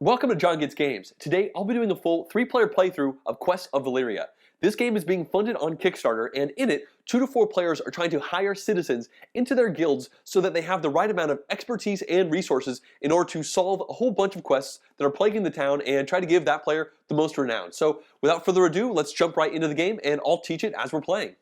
Welcome to John Gets Games. Today I'll be doing a full 3-player playthrough of Quests of Valeria. This game is being funded on Kickstarter, and in it, 2 to 4 players are trying to hire citizens into their guilds so that they have the right amount of expertise and resources in order to solve a whole bunch of quests that are plaguing the town and try to give that player the most renown. So without further ado, let's jump right into the game and I'll teach it as we're playing.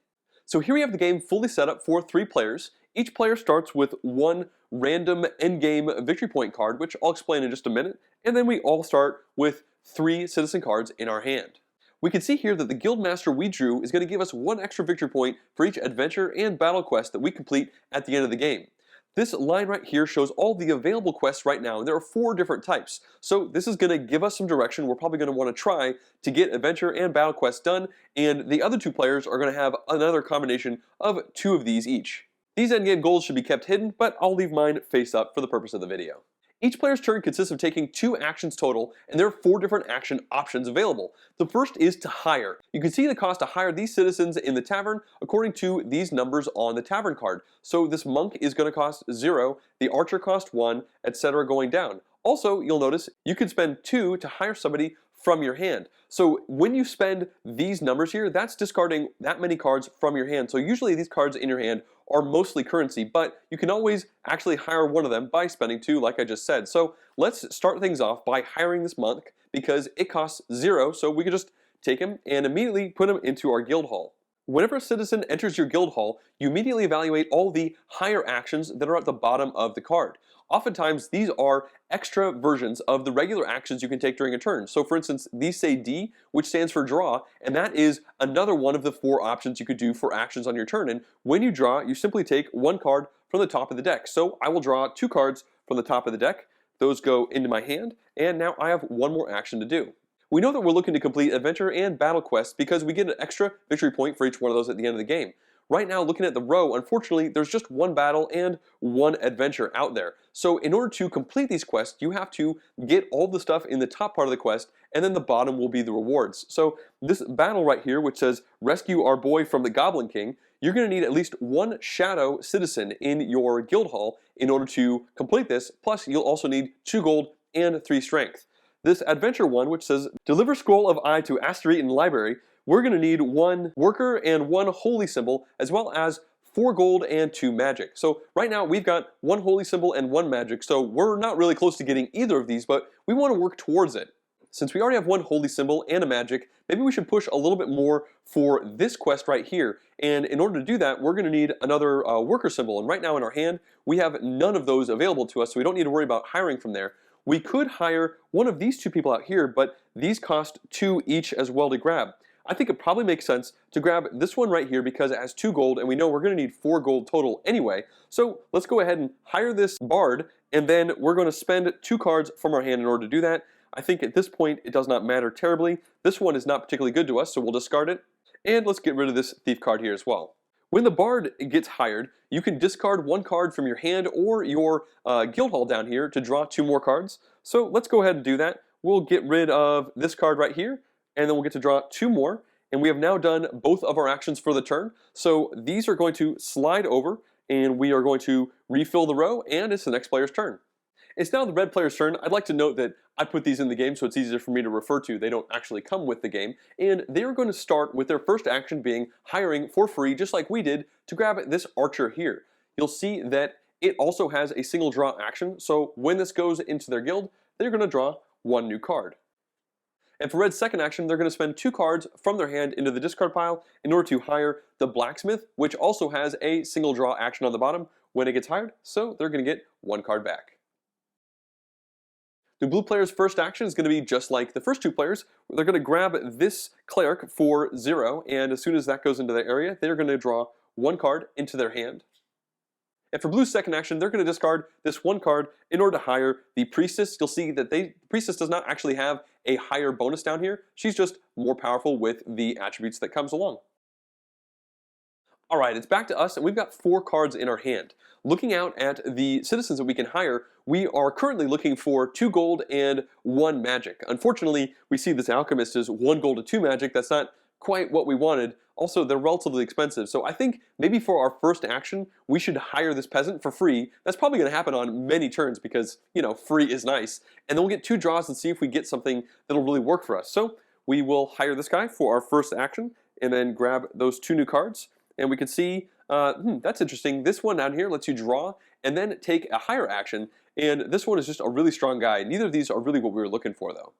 So here we have the game fully set up for 3 players. Each player starts with one random endgame victory point card, which I'll explain in just a minute, and then we all start with 3 citizen cards in our hand. We can see here that the guild master we drew is going to give us 1 extra victory point for each adventure and battle quest that we complete at the end of the game. This line right here shows all the available quests right now, and there are 4 different types. So this is going to give us some direction. We're probably going to want to try to get adventure and battle quests done, and the other 2 players are going to have another combination of 2 of these each. These endgame goals should be kept hidden, but I'll leave mine face up for the purpose of the video. Each player's turn consists of taking 2 actions total, and there are 4 different action options available. The first is to hire. You can see the cost to hire these citizens in the tavern according to these numbers on the tavern card. So this monk is going to cost 0, the archer cost 1, etc. going down. Also, you'll notice you can spend 2 to hire somebody from your hand. So when you spend these numbers here, that's discarding that many cards from your hand. So usually these cards in your hand are mostly currency, but you can always actually hire one of them by spending 2, like I just said. So let's start things off by hiring this monk because it costs 0, so we can just take him and immediately put him into our guild hall. Whenever a citizen enters your guild hall, you immediately evaluate all the higher actions that are at the bottom of the card. Oftentimes, these are extra versions of the regular actions you can take during a turn. So for instance, these say D, which stands for draw, and that is another one of the 4 options you could do for actions on your turn. And when you draw, you simply take 1 card from the top of the deck. So I will draw 2 cards from the top of the deck. Those go into my hand, and now I have 1 more action to do. We know that we're looking to complete adventure and battle quests because we get an extra victory point for each one of those at the end of the game. Right now, looking at the row, unfortunately, there's just 1 battle and 1 adventure out there. So in order to complete these quests, you have to get all the stuff in the top part of the quest, and then the bottom will be the rewards. So this battle right here, which says, rescue our boy from the Goblin King, you're going to need at least 1 shadow citizen in your guild hall in order to complete this, plus you'll also need 2 gold and 3 strength. This adventure one, which says, deliver scroll of eye to Asteroid in the library, we're going to need 1 worker and 1 holy symbol, as well as 4 gold and 2 magic. So right now we've got 1 holy symbol and 1 magic, so we're not really close to getting either of these, but we want to work towards it. Since we already have 1 holy symbol and a magic, maybe we should push a little bit more for this quest right here. And in order to do that, we're going to need another worker symbol. And right now in our hand, we have none of those available to us, so we don't need to worry about hiring from there. We could hire one of these 2 people out here, but these cost 2 each as well to grab. I think it probably makes sense to grab this one right here because it has 2 gold, and we know we're going to need 4 gold total anyway. So let's go ahead and hire this bard, and then we're going to spend 2 cards from our hand in order to do that. I think at this point it does not matter terribly. This one is not particularly good to us, so we'll discard it. And let's get rid of this thief card here as well. When the bard gets hired, you can discard 1 card from your hand or your guild hall down here to draw 2 more cards. So let's go ahead and do that. We'll get rid of this card right here, and then we'll get to draw 2 more. And we have now done both of our actions for the turn. So these are going to slide over, and we are going to refill the row, and it's the next player's turn. It's now the red player's turn. I'd like to note that I put these in the game so it's easier for me to refer to. They don't actually come with the game. And they are going to start with their first action being hiring for free, just like we did, to grab this archer here. You'll see that it also has a single draw action. So when this goes into their guild, they're going to draw 1 new card. And for red's second action, they're going to spend 2 cards from their hand into the discard pile in order to hire the blacksmith, which also has a single draw action on the bottom when it gets hired. So they're going to get 1 card back. The blue player's first action is going to be just like the first 2 players. They're going to grab this cleric for 0, and as soon as that goes into their area, they're going to draw 1 card into their hand. And for blue's second action, they're going to discard this 1 card in order to hire the priestess. You'll see that the priestess does not actually have a higher bonus down here. She's just more powerful with the attributes that comes along. Alright, it's back to us, and we've got 4 cards in our hand. Looking out at the citizens that we can hire, we are currently looking for 2 gold and 1 magic. Unfortunately, we see this alchemist is 1 gold and 2 magic. That's not quite what we wanted. Also, they're relatively expensive, so I think maybe for our first action, we should hire this peasant for free. That's probably going to happen on many turns because, you know, free is nice. And then we'll get 2 draws and see if we get something that'll really work for us. So we will hire this guy for our first action and then grab those 2 new cards. And we can see, that's interesting. This one down here lets you draw and then take a higher action. And this one is just a really strong guy. Neither of these are really what we were looking for, though.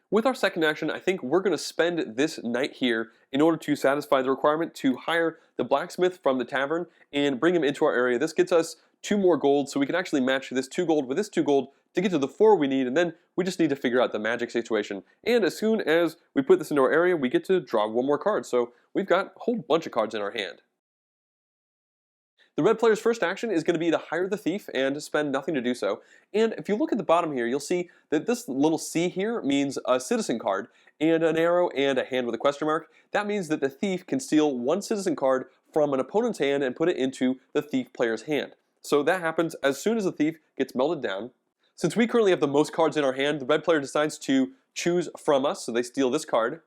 With our second action, I think we're going to spend this knight here in order to satisfy the requirement to hire the blacksmith from the tavern and bring him into our area. This gets us 2 more gold, so we can actually match this 2 gold with this 2 gold to get to the 4 we need, and then we just need to figure out the magic situation. And as soon as we put this into our area, we get to draw 1 more card, so we've got a whole bunch of cards in our hand. The red player's first action is going to be to hire the thief and spend nothing to do so. And if you look at the bottom here, you'll see that this little C here means a citizen card, and an arrow and a hand with a question mark. That means that the thief can steal 1 citizen card from an opponent's hand and put it into the thief player's hand. So that happens as soon as the thief gets melted down. Since we currently have the most cards in our hand, the red player decides to choose from us, so they steal this card.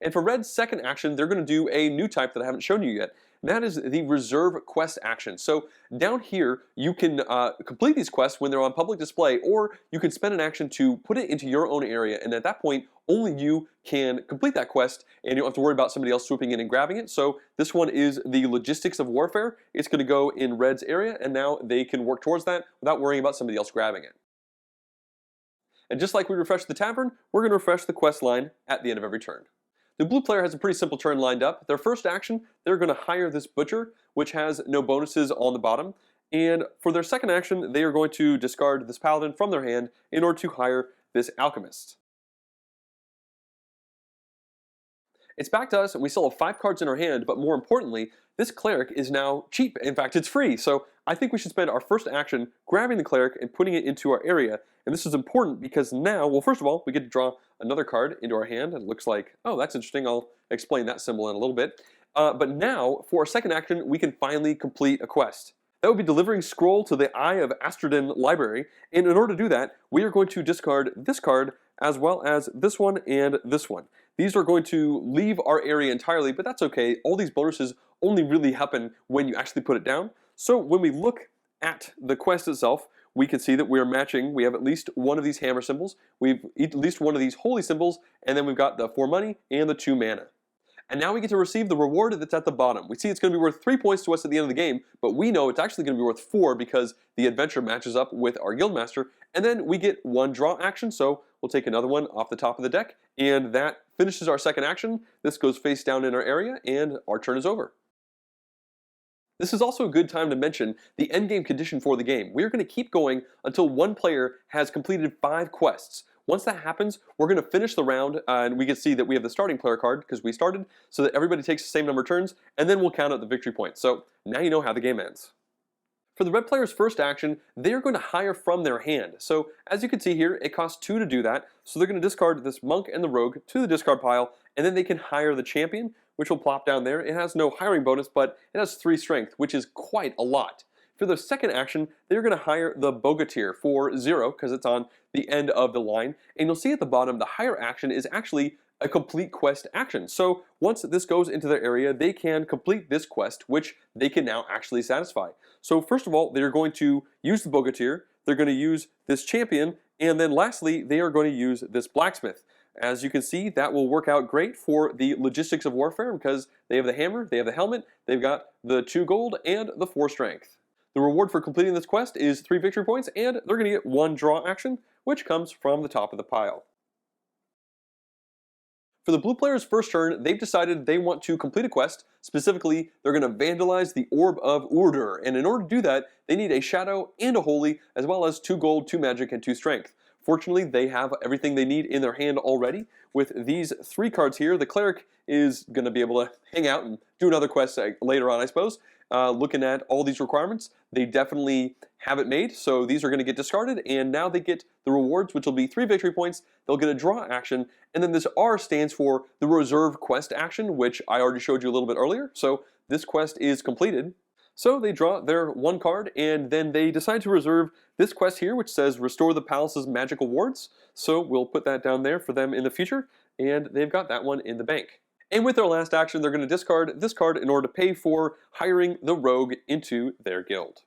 And for red's second action, they're going to do a new type that I haven't shown you yet. And that is the reserve quest action. So down here, you can complete these quests when they're on public display, or you can spend an action to put it into your own area. And at that point, only you can complete that quest, and you don't have to worry about somebody else swooping in and grabbing it. So this one is the logistics of warfare. It's going to go in red's area, and now they can work towards that without worrying about somebody else grabbing it. And just like we refresh the tavern, we're going to refresh the quest line at the end of every turn. The blue player has a pretty simple turn lined up. Their first action, they're going to hire this butcher, which has no bonuses on the bottom. And for their second action, they are going to discard this paladin from their hand in order to hire this alchemist. It's back to us, and we still have 5 cards in our hand, but more importantly, this cleric is now cheap. In fact, it's free. So I think we should spend our first action grabbing the cleric and putting it into our area. And this is important because now, well, first of all, we get to draw another card into our hand. It looks like, oh, that's interesting. I'll explain that symbol in a little bit. But now, for our second action, we can finally complete a quest. That would be delivering scroll to the Eye of Asterden library. And in order to do that, we are going to discard this card as well as this one and this one. These are going to leave our area entirely, but that's okay. All these bonuses only really happen when you actually put it down. So when we look at the quest itself, we can see that we are matching. We have at least one of these hammer symbols, we've at least one of these holy symbols, and then we've got the 4 money and the 2 mana. And now we get to receive the reward that's at the bottom. We see it's going to be worth 3 points to us at the end of the game, but we know it's actually going to be worth 4 because the adventure matches up with our guildmaster. And then we get 1 draw action, so we'll take another one off the top of the deck, and that finishes our second action. This goes face down in our area, and our turn is over. This is also a good time to mention the endgame condition for the game. We are going to keep going until one player has completed 5 quests. Once that happens, we're going to finish the round, and we can see that we have the starting player card because we started, so that everybody takes the same number of turns, and then we'll count out the victory points. So now you know how the game ends. For the red player's first action, they are going to hire from their hand. So as you can see here, it costs 2 to do that. So they're going to discard this monk and the rogue to the discard pile, and then they can hire the champion, which will plop down there. It has no hiring bonus, but it has 3 strength, which is quite a lot. For their second action, they're going to hire the bogatir for 0, because it's on the end of the line. And you'll see at the bottom, the hire action is actually a complete quest action. So once this goes into their area, they can complete this quest, which they can now actually satisfy. So first of all, they're going to use the bogatir, they're going to use this champion, and then lastly, they are going to use this blacksmith. As you can see, that will work out great for the logistics of warfare because they have the hammer, they have the helmet, they've got the 2 gold, and the 4 strength. The reward for completing this quest is 3 victory points, and they're going to get 1 draw action, which comes from the top of the pile. For the blue player's first turn, they've decided they want to complete a quest. Specifically, they're going to vandalize the Orb of Urdur, and in order to do that, they need a shadow and a holy, as well as 2 gold, 2 magic, and 2 strength. Fortunately, they have everything they need in their hand already. With these 3 cards here, the cleric is going to be able to hang out and do another quest later on, I suppose. Looking at all these requirements, they definitely have it made, so these are going to get discarded, and now they get the rewards, which will be 3 victory points. They'll get a draw action, and then this R stands for the reserve quest action, which I already showed you a little bit earlier. So this quest is completed. So they draw their 1 card, and then they decide to reserve this quest here, which says restore the palace's magical wards. So we'll put that down there for them in the future, and they've got that one in the bank. And with their last action, they're going to discard this card in order to pay for hiring the rogue into their guild.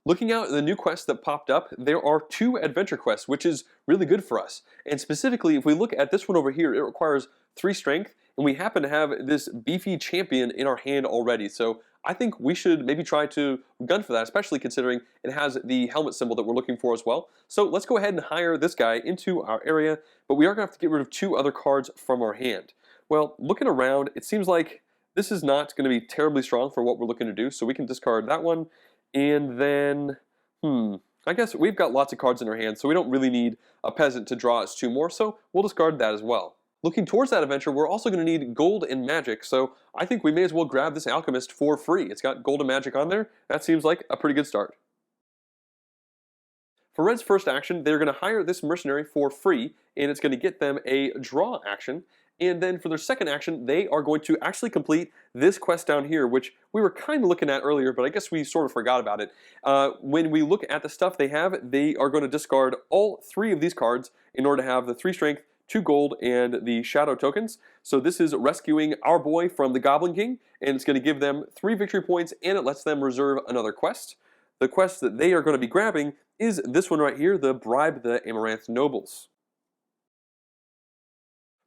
Looking out at the new quests that popped up, there are 2 adventure quests, which is really good for us. And specifically, if we look at this one over here, it requires 3 strength, and we happen to have this beefy champion in our hand already. So I think we should maybe try to gun for that, especially considering it has the helmet symbol that we're looking for as well. So let's go ahead and hire this guy into our area, but we are going to have to get rid of 2 other cards from our hand. Well, looking around, it seems like this is not going to be terribly strong for what we're looking to do, so we can discard that one. And then, I guess we've got lots of cards in our hands, so we don't really need a peasant to draw us 2 more, so we'll discard that as well. Looking towards that adventure, we're also going to need gold and magic, so I think we may as well grab this alchemist for free. It's got gold and magic on there. That seems like a pretty good start. For Red's first action, they're going to hire this mercenary for free, and it's going to get them a draw action. And then for their second action, they are going to actually complete this quest down here, which we were kind of looking at earlier, but I guess we sort of forgot about it. When we look at the stuff they have, they are going to discard all 3 of these cards in order to have the 3 strength, 2 gold, and the shadow tokens. So this is rescuing our boy from the Goblin King, and it's going to give them 3 victory points, and it lets them reserve another quest. The quest that they are going to be grabbing is this one right here, the Bribe the Amaranth Nobles.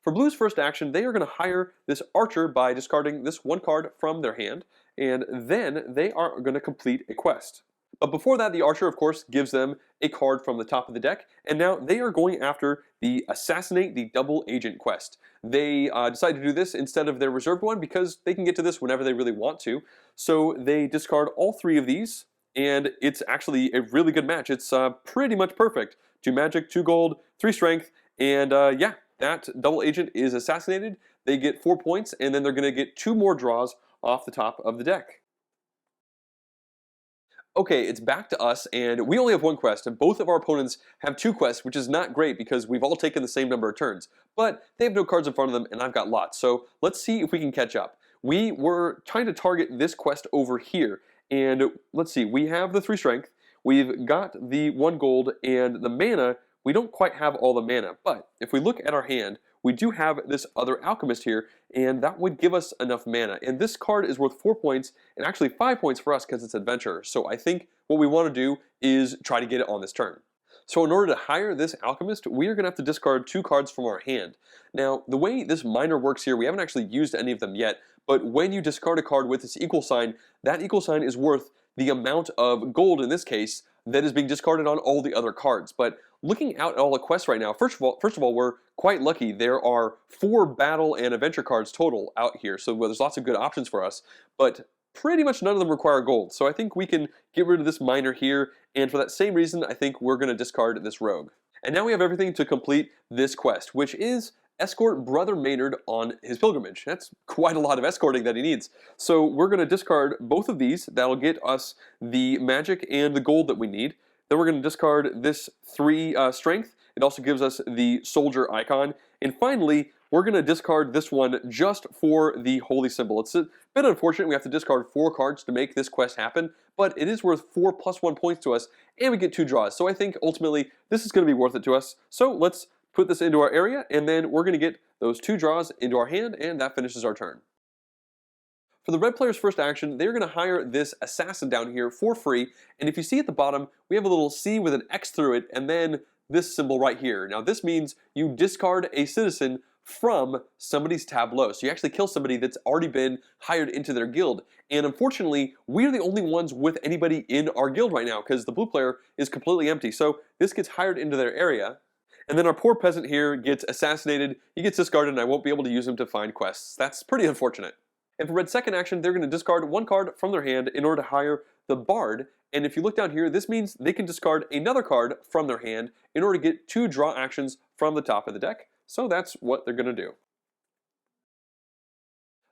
For Blue's first action, they are going to hire this archer by discarding this 1 card from their hand, and then they are going to complete a quest. But before that, the archer, of course, gives them a card from the top of the deck, and now they are going after the Assassinate the Double Agent quest. They decide to do this instead of their reserved one because they can get to this whenever they really want to. So they discard all 3 of these, and it's actually a really good match. It's pretty much perfect. 2 magic, 2 gold, 3 strength, and yeah. That double agent is assassinated. They get 4 points, and then they're going to get 2 more draws off the top of the deck. Okay, it's back to us, and we only have 1 quest, and both of our opponents have 2 quests, which is not great because we've all taken the same number of turns. But they have no cards in front of them, and I've got lots. So let's see if we can catch up. We were trying to target this quest over here, and let's see. We have the 3 strength. We've got the 1 gold, and the mana. We don't quite have all the mana, but if we look at our hand, we do have this other alchemist here, and that would give us enough mana. And this card is worth 4 points, and actually 5 points for us because it's adventure. So I think what we want to do is try to get it on this turn. So in order to hire this alchemist, we are going to have to discard 2 cards from our hand. Now, the way this miner works here, we haven't actually used any of them yet, but when you discard a card with this equal sign, that equal sign is worth the amount of gold, in this case, that is being discarded on all the other cards. But looking out at all the quests right now, first of all, we're quite lucky. There are 4 battle and adventure cards total out here, so there's lots of good options for us. But pretty much none of them require gold, so I think we can get rid of this miner here. And for that same reason, I think we're going to discard this rogue. And now we have everything to complete this quest, which is escort Brother Maynard on his pilgrimage. That's quite a lot of escorting that he needs. So we're going to discard both of these. That'll get us the magic and the gold that we need. Then we're going to discard this 3 strength. It also gives us the soldier icon. And finally, we're going to discard this one just for the holy symbol. It's a bit unfortunate we have to discard 4 cards to make this quest happen, but it is worth 4 + 1 points to us, and we get 2 draws. So I think ultimately this is going to be worth it to us. So let's put this into our area, and then we're going to get those 2 draws into our hand, and that finishes our turn. For the red player's first action, they're going to hire this assassin down here for free, and if you see at the bottom, we have a little C with an X through it, and then this symbol right here. Now this means you discard a citizen from somebody's tableau. So you actually kill somebody that's already been hired into their guild. And unfortunately, we're the only ones with anybody in our guild right now because the blue player is completely empty. So this gets hired into their area. And then our poor peasant here gets assassinated, he gets discarded, and I won't be able to use him to find quests. That's pretty unfortunate. And for red's second action, they're going to discard 1 card from their hand in order to hire the Bard. And if you look down here, this means they can discard another card from their hand in order to get 2 draw actions from the top of the deck. So that's what they're going to do.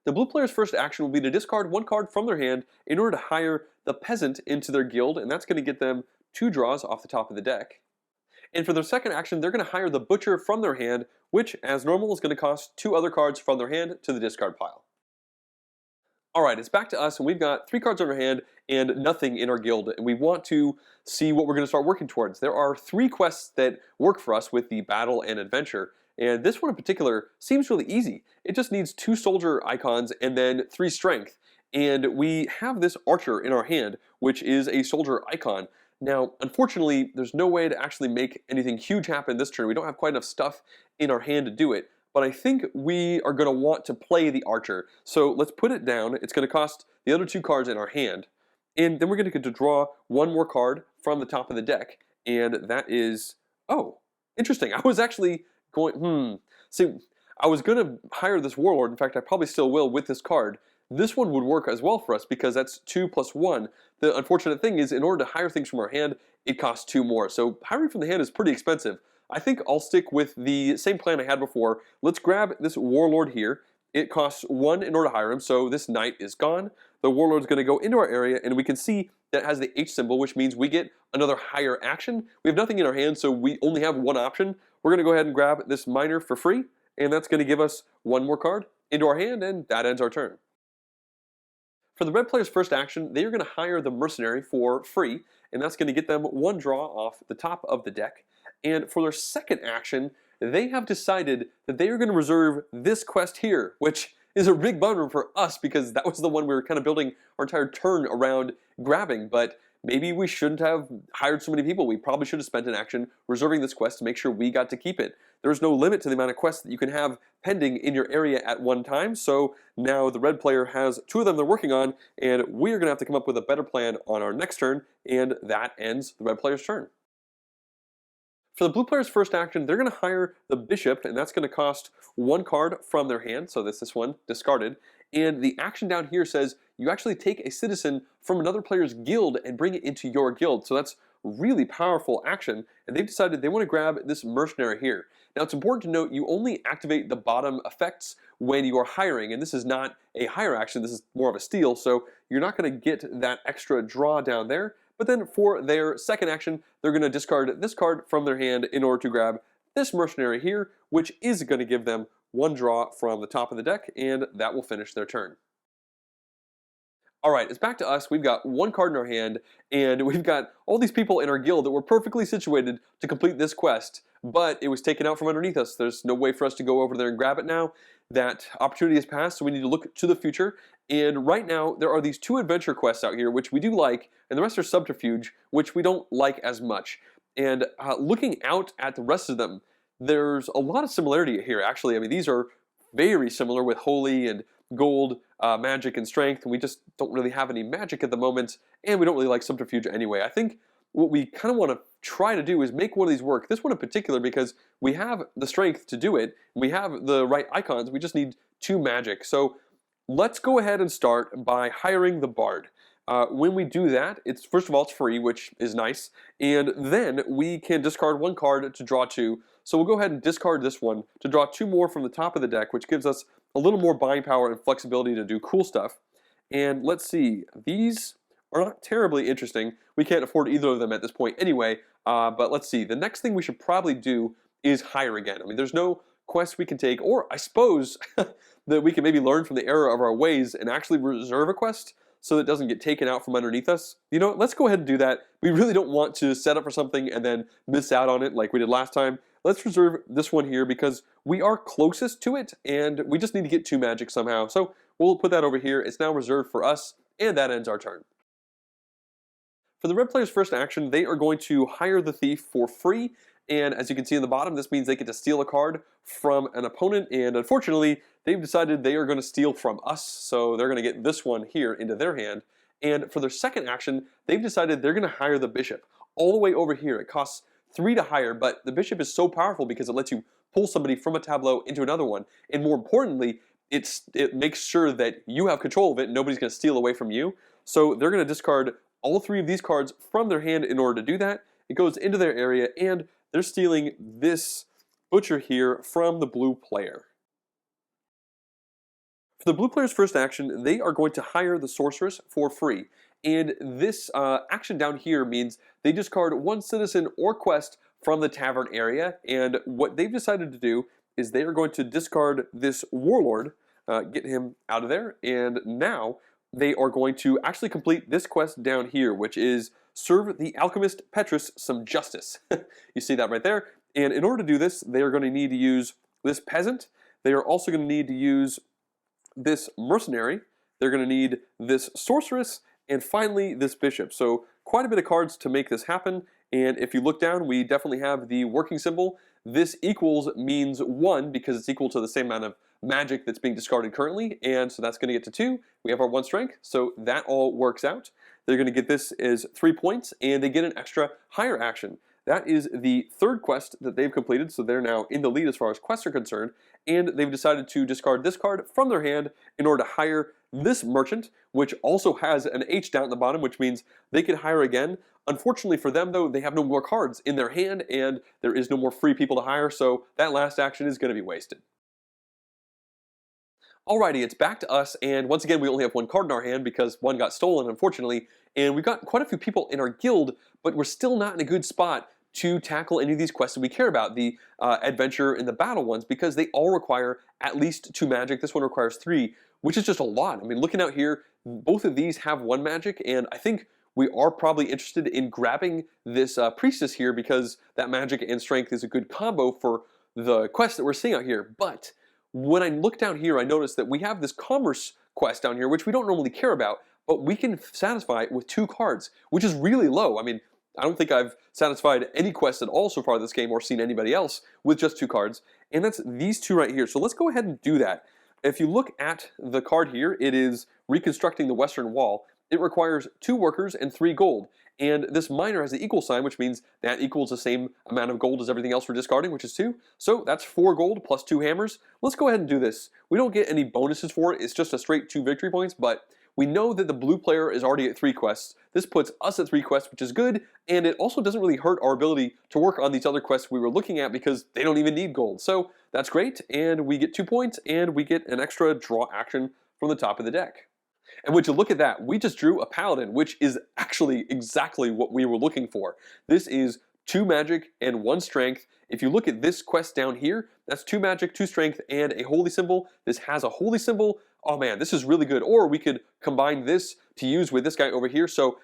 The blue player's first action will be to discard 1 card from their hand in order to hire the peasant into their guild, and that's going to get them 2 draws off the top of the deck. And for their second action, they're going to hire the butcher from their hand, which, as normal, is going to cost 2 other cards from their hand to the discard pile. Alright, it's back to us, and we've got 3 cards on our hand and nothing in our guild, and we want to see what we're going to start working towards. There are 3 quests that work for us with the battle and adventure, And this one in particular seems really easy. It just needs 2 soldier icons and then 3 strength. And we have this archer in our hand, which is a soldier icon. Now, unfortunately, there's no way to actually make anything huge happen this turn. We don't have quite enough stuff in our hand to do it. But I think we are going to want to play the archer. So let's put it down. It's going to cost the other 2 cards in our hand. And then we're going to get to draw 1 more card from the top of the deck. And that is, oh, interesting. I was actually going, See, I was going to hire this warlord. In fact, I probably still will with this card. This one would work as well for us because that's 2 plus 1. The unfortunate thing is, in order to hire things from our hand, it costs 2 more. So hiring from the hand is pretty expensive. I think I'll stick with the same plan I had before. Let's grab this warlord here. It costs 1 in order to hire him, so this knight is gone. The warlord's going to go into our area, and we can see that it has the H symbol, which means we get another higher action. We have nothing in our hand, so we only have 1 option. We're going to go ahead and grab this miner for free, and that's going to give us 1 more card into our hand, and that ends our turn. For the red player's first action, they are going to hire the mercenary for free, and that's going to get them 1 draw off the top of the deck. And for their second action, they have decided that they are going to reserve this quest here, which is a big bummer for us because that was the one we were kind of building our entire turn around grabbing. But maybe we shouldn't have hired so many people. We probably should have spent an action reserving this quest to make sure we got to keep it. There's no limit to the amount of quests that you can have pending in your area at one time. So now the red player has 2 of them they're working on, and we're going to have to come up with a better plan on our next turn, and that ends the red player's turn. For the blue player's first action, they're going to hire the bishop, and that's going to cost 1 card from their hand, so this one discarded. And the action down here says you actually take a citizen from another player's guild and bring it into your guild. So that's really powerful action, and they've decided they want to grab this mercenary here. Now it's important to note you only activate the bottom effects when you are hiring, and this is not a hire action, this is more of a steal, so you're not going to get that extra draw down there. But then for their second action, they're going to discard this card from their hand in order to grab this mercenary here, which is going to give them 1 draw from the top of the deck, and that will finish their turn. Alright, it's back to us. We've got 1 card in our hand, and we've got all these people in our guild that were perfectly situated to complete this quest, but it was taken out from underneath us. There's no way for us to go over there and grab it now. That opportunity has passed, so we need to look to the future. And right now, there are these 2 adventure quests out here, which we do like, and the rest are subterfuge, which we don't like as much. And looking out at the rest of them, there's a lot of similarity here, actually. I mean, these are very similar with holy and gold, magic, and strength, and we just don't really have any magic at the moment, and we don't really like subterfuge anyway. I think what we kind of want to try to do is make one of these work. This one in particular, because we have the strength to do it, we have the right icons, we just need 2 magic. So let's go ahead and start by hiring the bard. When we do that, first of all, it's free, which is nice, and then we can discard 1 card to draw 2. So we'll go ahead and discard this one to draw 2 more from the top of the deck, which gives us a little more buying power and flexibility to do cool stuff. And let's see, these are not terribly interesting. We can't afford either of them at this point anyway, but let's see. The next thing we should probably do is hire again. I mean, there's no quest we can take, or I suppose that we can maybe learn from the error of our ways and actually reserve a quest so that it doesn't get taken out from underneath us. You know, let's go ahead and do that. We really don't want to set up for something and then miss out on it like we did last time. Let's reserve this one here because we are closest to it and we just need to get 2 magic somehow. So we'll put that over here. It's now reserved for us, and that ends our turn. For the red player's first action, they are going to hire the thief for free, and as you can see in the bottom, this means they get to steal a card from an opponent, and unfortunately, they've decided they are going to steal from us, so they're going to get this one here into their hand. And for their second action, they've decided they're going to hire the bishop all the way over here. It costs 3 to hire, but the bishop is so powerful because it lets you pull somebody from a tableau into another one, and more importantly, it makes sure that you have control of it and nobody's going to steal away from you. So they're going to discard all 3 of these cards from their hand in order to do that. It goes into their area, and they're stealing this butcher here from the blue player. For the blue player's first action, they are going to hire the sorceress for free. And this action down here means they discard 1 citizen or quest from the tavern area. And what they've decided to do is they are going to discard this warlord, get him out of there, and now they are going to actually complete this quest down here, which is serve the alchemist Petrus some justice. You see that right there? And in order to do this, they are going to need to use this peasant. They are also going to need to use this mercenary. They're going to need this sorceress, and finally this bishop. So quite a bit of cards to make this happen. And if you look down, we definitely have the working symbol. This equals means 1 because it's equal to the same amount of magic that's being discarded currently, and so that's going to get to 2. We have our 1 strength, so that all works out. They're going to get this as 3 points, and they get an extra higher action. That is the 3rd quest that they've completed, so they're now in the lead as far as quests are concerned, and they've decided to discard this card from their hand in order to hire this merchant, which also has an H down at the bottom, which means they can hire again. Unfortunately for them, though, they have no more cards in their hand, and there is no more free people to hire, so that last action is going to be wasted. Alrighty, it's back to us, and once again we only have 1 card in our hand because 1 got stolen, unfortunately, and we've got quite a few people in our guild, but we're still not in a good spot to tackle any of these quests that we care about, the adventure and the battle ones, because they all require at least 2 magic. This one requires 3, which is just a lot. I mean, looking out here, both of these have 1 magic, and I think we are probably interested in grabbing this priestess here because that magic and strength is a good combo for the quest that we're seeing out here. But when I look down here, I notice that we have this commerce quest down here, which we don't normally care about, but we can satisfy it with 2 cards, which is really low. I mean, I don't think I've satisfied any quest at all so far this game or seen anybody else with just 2 cards, and that's these 2 right here. So let's go ahead and do that. If you look at the card here, it is reconstructing the western wall. It requires 2 workers and 3 gold. And this miner has the equal sign, which means that equals the same amount of gold as everything else we're discarding, which is 2. So that's 4 gold plus 2 hammers. Let's go ahead and do this. We don't get any bonuses for it. It's just a straight 2 victory points, but we know that the blue player is already at 3 quests. This puts us at 3 quests, which is good, and it also doesn't really hurt our ability to work on these other quests we were looking at because they don't even need gold. So that's great, and we get 2 points, and we get an extra draw action from the top of the deck. And would you look at that, we just drew a paladin, which is actually exactly what we were looking for. This is 2 magic and 1 strength. If you look at this quest down here, that's 2 magic, 2 strength, and a holy symbol. This has a holy symbol. Oh man, this is really good. Or we could combine this to use with this guy over here. So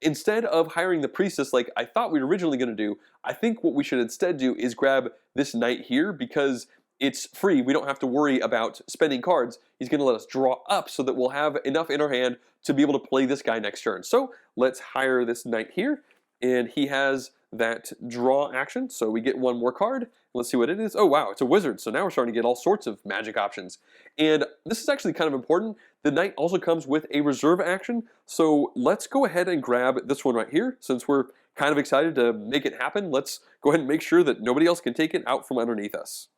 instead of hiring the priestess like I thought we were originally going to do, I think what we should instead do is grab this knight here because it's free. We don't have to worry about spending cards. He's going to let us draw up so that we'll have enough in our hand to be able to play this guy next turn. So let's hire this knight here, and he has that draw action, so we get 1 more card. Let's see what it is. Oh wow, it's a wizard, so now we're starting to get all sorts of magic options. And this is actually kind of important. The knight also comes with a reserve action, so let's go ahead and grab this one right here. Since we're kind of excited to make it happen, let's go ahead and make sure that nobody else can take it out from underneath us.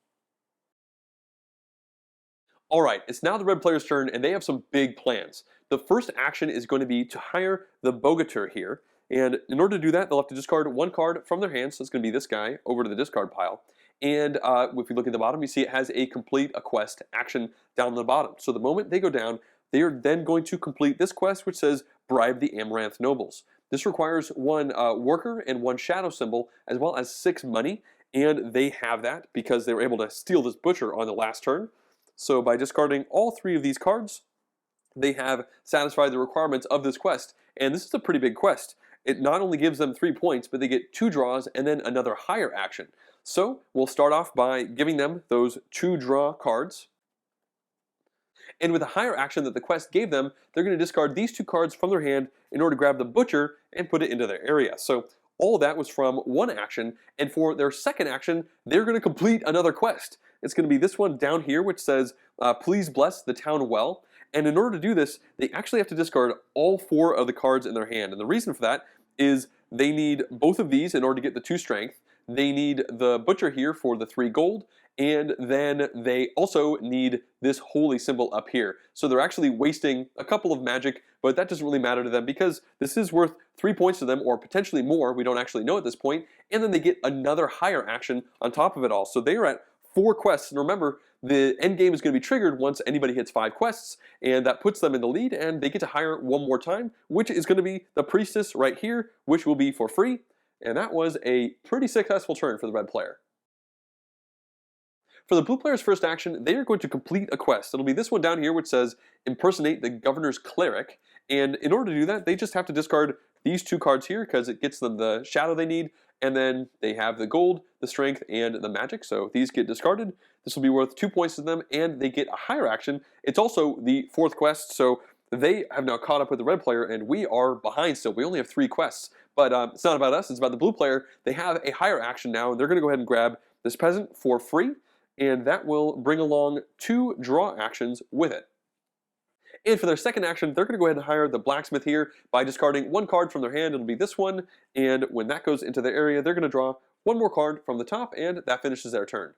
Alright, it's now the red player's turn, and they have some big plans. The first action is going to be to hire the bogateur here, and in order to do that, they'll have to discard 1 card from their hand, so it's going to be this guy, over to the discard pile. And if you look at the bottom, you see it has a complete a quest action down the bottom. So the moment they go down, they are then going to complete this quest, which says, bribe the Amaranth nobles. This requires 1 worker and 1 shadow symbol, as well as 6 money, and they have that because they were able to steal this butcher on the last turn. So by discarding all 3 of these cards, they have satisfied the requirements of this quest. And this is a pretty big quest. It not only gives them 3 points, but they get 2 draws and then another higher action. So we'll start off by giving them those 2 draw cards. And with a higher action that the quest gave them, they're going to discard these 2 cards from their hand in order to grab the butcher and put it into their area. So all that was from 1 action, and for their second action, they're going to complete another quest. It's going to be this one down here, which says, please bless the town well. And in order to do this, they actually have to discard all 4 of the cards in their hand. And the reason for that is they need both of these in order to get the 2 strength. They need the butcher here for the 3 gold. And then they also need this holy symbol up here. So they're actually wasting a couple of magic, but that doesn't really matter to them because this is worth 3 points to them, or potentially more. We don't actually know at this point. And then they get another higher action on top of it all. So they are at 4 quests. And remember, the end game is going to be triggered once anybody hits 5 quests, and that puts them in the lead, and they get to hire 1 more time, which is going to be the priestess right here, which will be for free. And that was a pretty successful turn for the red player. For the blue player's first action, they are going to complete a quest. It'll be this one down here, which says impersonate the governor's cleric. And in order to do that, they just have to discard these 2 cards here because it gets them the shadow they need, and then they have the gold, the strength, and the magic. So these get discarded. This will be worth 2 points to them, and they get a higher action. It's also the 4th quest, so they have now caught up with the red player, and we are behind still. We only have 3 quests, but it's not about us. It's about the blue player. They have a higher action now, and they're going to go ahead and grab this peasant for free, and that will bring along 2 draw actions with it. And for their second action, they're going to go ahead and hire the blacksmith here by discarding 1 card from their hand. It'll be this one, and when that goes into their area, they're going to draw 1 more card from the top, and that finishes their turn.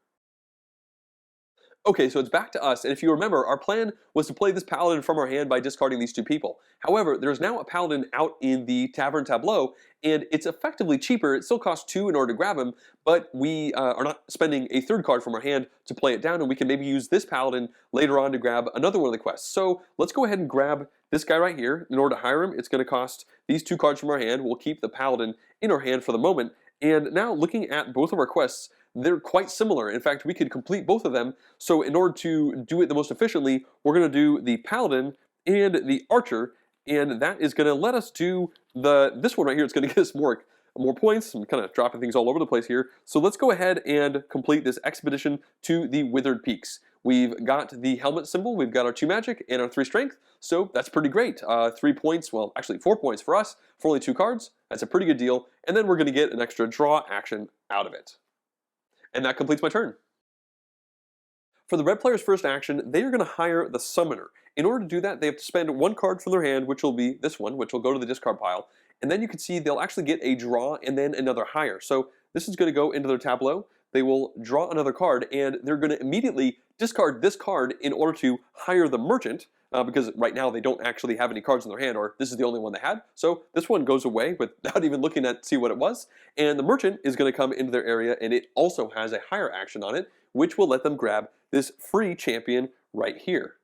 Okay, so it's back to us, and if you remember, our plan was to play this paladin from our hand by discarding these 2 people. However, there's now a paladin out in the tavern tableau, and it's effectively cheaper. It still costs 2 in order to grab him, but we are not spending a 3rd card from our hand to play it down, and we can maybe use this paladin later on to grab another one of the quests. So let's go ahead and grab this guy right here. In order to hire him, it's going to cost these 2 cards from our hand. We'll keep the paladin in our hand for the moment, and now looking at both of our quests, they're quite similar. In fact, we could complete both of them. So in order to do it the most efficiently, we're going to do the paladin and the archer, and that is going to let us do this one right here. It's going to get us more points. I'm kind of dropping things all over the place here. So let's go ahead and complete this expedition to the Withered Peaks. We've got the helmet symbol, we've got our 2 magic and our 3 strength, so that's pretty great. 3 points, well actually 4 points for us for only 2 cards. That's a pretty good deal, and then we're going to get an extra draw action out of it. And that completes my turn. For the red player's first action, they are going to hire the summoner. In order to do that, they have to spend 1 card from their hand, which will be this one, which will go to the discard pile. And then you can see they'll actually get a draw and then another hire. So this is going to go into their tableau. They will draw another card, and they're going to immediately discard this card in order to hire the merchant, because right now they don't actually have any cards in their hand, or this is the only one they had. So this one goes away without even looking at see what it was. And the merchant is going to come into their area, and it also has a higher action on it, which will let them grab this free champion right here.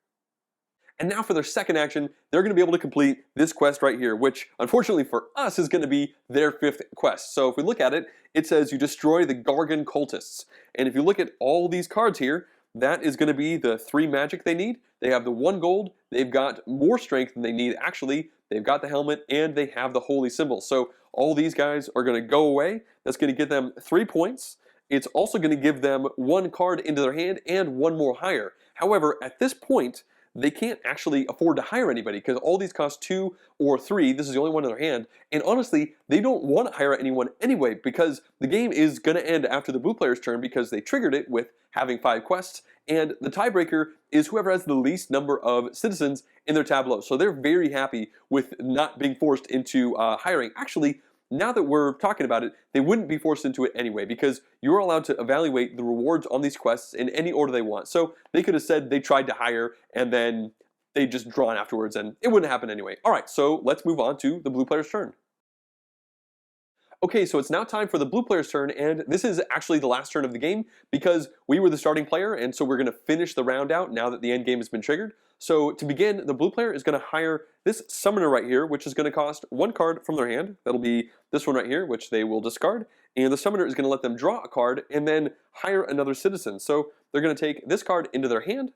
And now for their second action, they're going to be able to complete this quest right here, which unfortunately for us is going to be their 5th quest. So if we look at it, it says you destroy the Gargan cultists. And if you look at all these cards here, that is going to be the 3 magic they need. They have the 1 gold, they've got more strength than they need actually, they've got the helmet, and they have the holy symbol. So all these guys are going to go away. That's going to give them 3 points. It's also going to give them 1 card into their hand and 1 more hire. However, at this point, they can't actually afford to hire anybody because all these cost 2 or 3. This is the only one in their hand. And honestly, they don't want to hire anyone anyway because the game is going to end after the blue player's turn because they triggered it with having 5 quests. And the tiebreaker is whoever has the least number of citizens in their tableau. So they're very happy with not being forced into hiring. Actually, now that we're talking about it, they wouldn't be forced into it anyway because you're allowed to evaluate the rewards on these quests in any order they want. So they could have said they tried to hire and then they just drawn afterwards and it wouldn't happen anyway. All right, so let's move on to the blue player's turn. Okay, so it's now time for the blue player's turn, and this is actually the last turn of the game because we were the starting player, and so we're going to finish the round out now that the end game has been triggered. So to begin, the blue player is going to hire this summoner right here, which is going to cost 1 card from their hand. That'll be this one right here, which they will discard, and the summoner is going to let them draw a card and then hire another citizen. So they're going to take this card into their hand,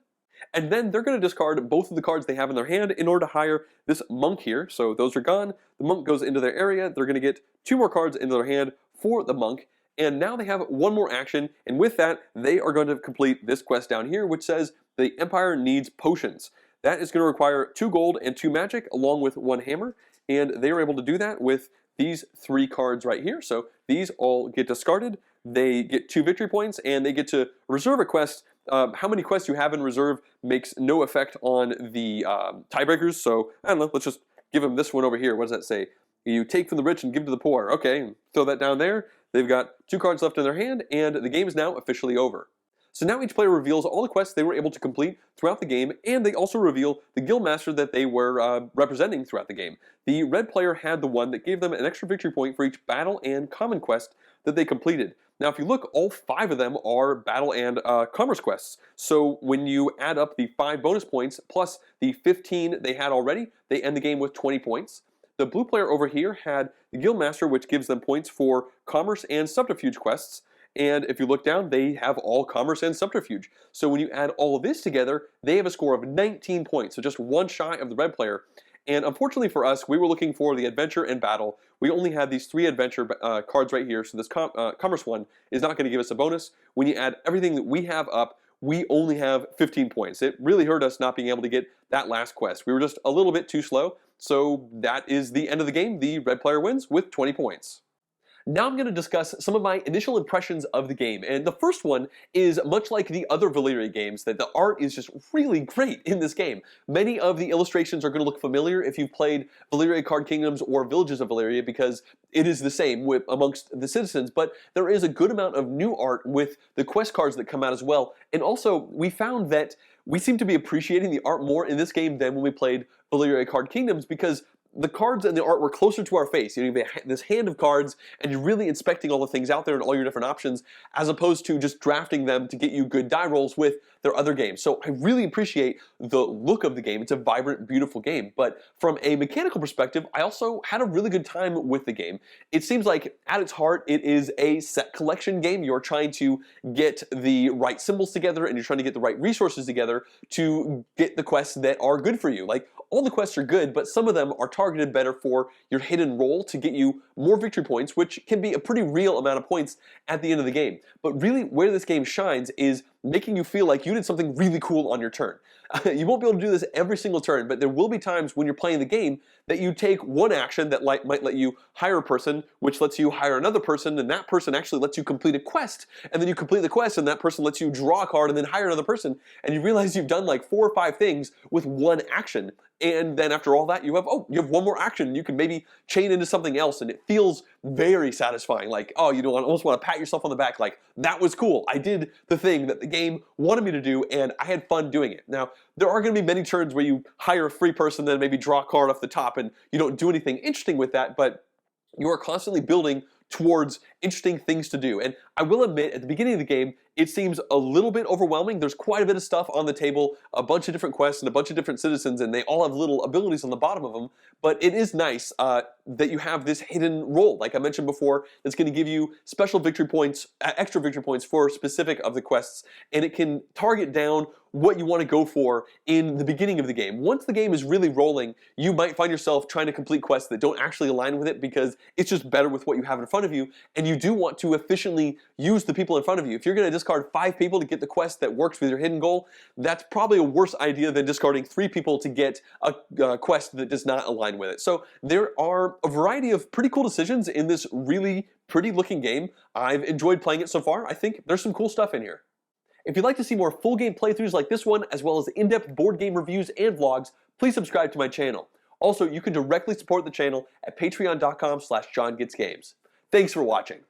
and then they're going to discard both of the cards they have in their hand in order to hire this monk here. So those are gone. The monk goes into their area. They're going to get 2 more cards into their hand for the monk. And now they have 1 more action. And with that, they are going to complete this quest down here, which says the Empire needs potions. That is going to require 2 gold and 2 magic along with 1 hammer. And they are able to do that with these 3 cards right here. So these all get discarded. They get 2 victory points and they get to reserve a quest. How many quests you have in reserve makes no effect on the tiebreakers. So I don't know, let's just give them this one over here. What does that say? You take from the rich and give to the poor. Okay, throw that down there. They've got 2 cards left in their hand and the game is now officially over. So now each player reveals all the quests they were able to complete throughout the game, and they also reveal the guildmaster that they were representing throughout the game. The red player had the one that gave them an extra victory point for each battle and common quest that they completed. Now if you look, all 5 of them are battle and commerce quests. So when you add up the 5 bonus points plus the 15 they had already, they end the game with 20 points. The blue player over here had the guildmaster, which gives them points for commerce and subterfuge quests. And if you look down, they have all commerce and subterfuge. So when you add all of this together, they have a score of 19 points, so just 1 shy of the red player. And unfortunately for us, we were looking for the adventure and battle. We only had these 3 adventure cards right here, so this commerce one is not going to give us a bonus. When you add everything that we have up, we only have 15 points. It really hurt us not being able to get that last quest. We were just a little bit too slow, so that is the end of the game. The red player wins with 20 points. Now I'm going to discuss some of my initial impressions of the game, and the first one is much like the other Valeria games, that the art is just really great in this game. Many of the illustrations are going to look familiar if you've played Valeria Card Kingdoms or Villages of Valeria, because it is the same amongst the citizens, but there is a good amount of new art with the quest cards that come out as well. And also, we found that we seem to be appreciating the art more in this game than when we played Valeria Card Kingdoms, because the cards and the art were closer to our face. You have this hand of cards, and you're really inspecting all the things out there and all your different options, as opposed to just drafting them to get you good die rolls with their other games. So I really appreciate the look of the game. It's a vibrant, beautiful game. But from a mechanical perspective, I also had a really good time with the game. It seems like at its heart, it is a set collection game. You're trying to get the right symbols together, and you're trying to get the right resources together to get the quests that are good for you. Like, all the quests are good, but some of them are targeted better for your hidden role to get you more victory points, which can be a pretty real amount of points at the end of the game. But really, where this game shines is making you feel like you did something really cool on your turn. You won't be able to do this every single turn, but there will be times when you're playing the game that you take one action that might let you hire a person, which lets you hire another person, and that person actually lets you complete a quest, and then you complete the quest, and that person lets you draw a card and then hire another person, and you realize you've done like 4 or 5 things with one action. And then after all that, you have one more action. You can maybe chain into something else, and it feels very satisfying. Like, oh, you almost want to pat yourself on the back, like, that was cool. I did the thing that the game wanted me to do, and I had fun doing it. Now, there are going to be many turns where you hire a free person, then maybe draw a card off the top, and you don't do anything interesting with that, but you are constantly building towards interesting things to do. And I will admit, at the beginning of the game, it seems a little bit overwhelming. There's quite a bit of stuff on the table, a bunch of different quests and a bunch of different citizens, and they all have little abilities on the bottom of them. But it is nice that you have this hidden role, like I mentioned before, that's going to give you special victory points, extra victory points for specific of the quests, and it can target down what you want to go for in the beginning of the game. Once the game is really rolling, you might find yourself trying to complete quests that don't actually align with it because it's just better with what you have in front of you, and you do want to efficiently use the people in front of you. If you're going to discard 5 people to get the quest that works with your hidden goal, that's probably a worse idea than discarding 3 people to get a quest that does not align with it. So there are a variety of pretty cool decisions in this really pretty looking game. I've enjoyed playing it so far. I think there's some cool stuff in here. If you'd like to see more full game playthroughs like this one, as well as in-depth board game reviews and vlogs, please subscribe to my channel. Also, you can directly support the channel at patreon.com/JohnGetsGames. Thanks for watching.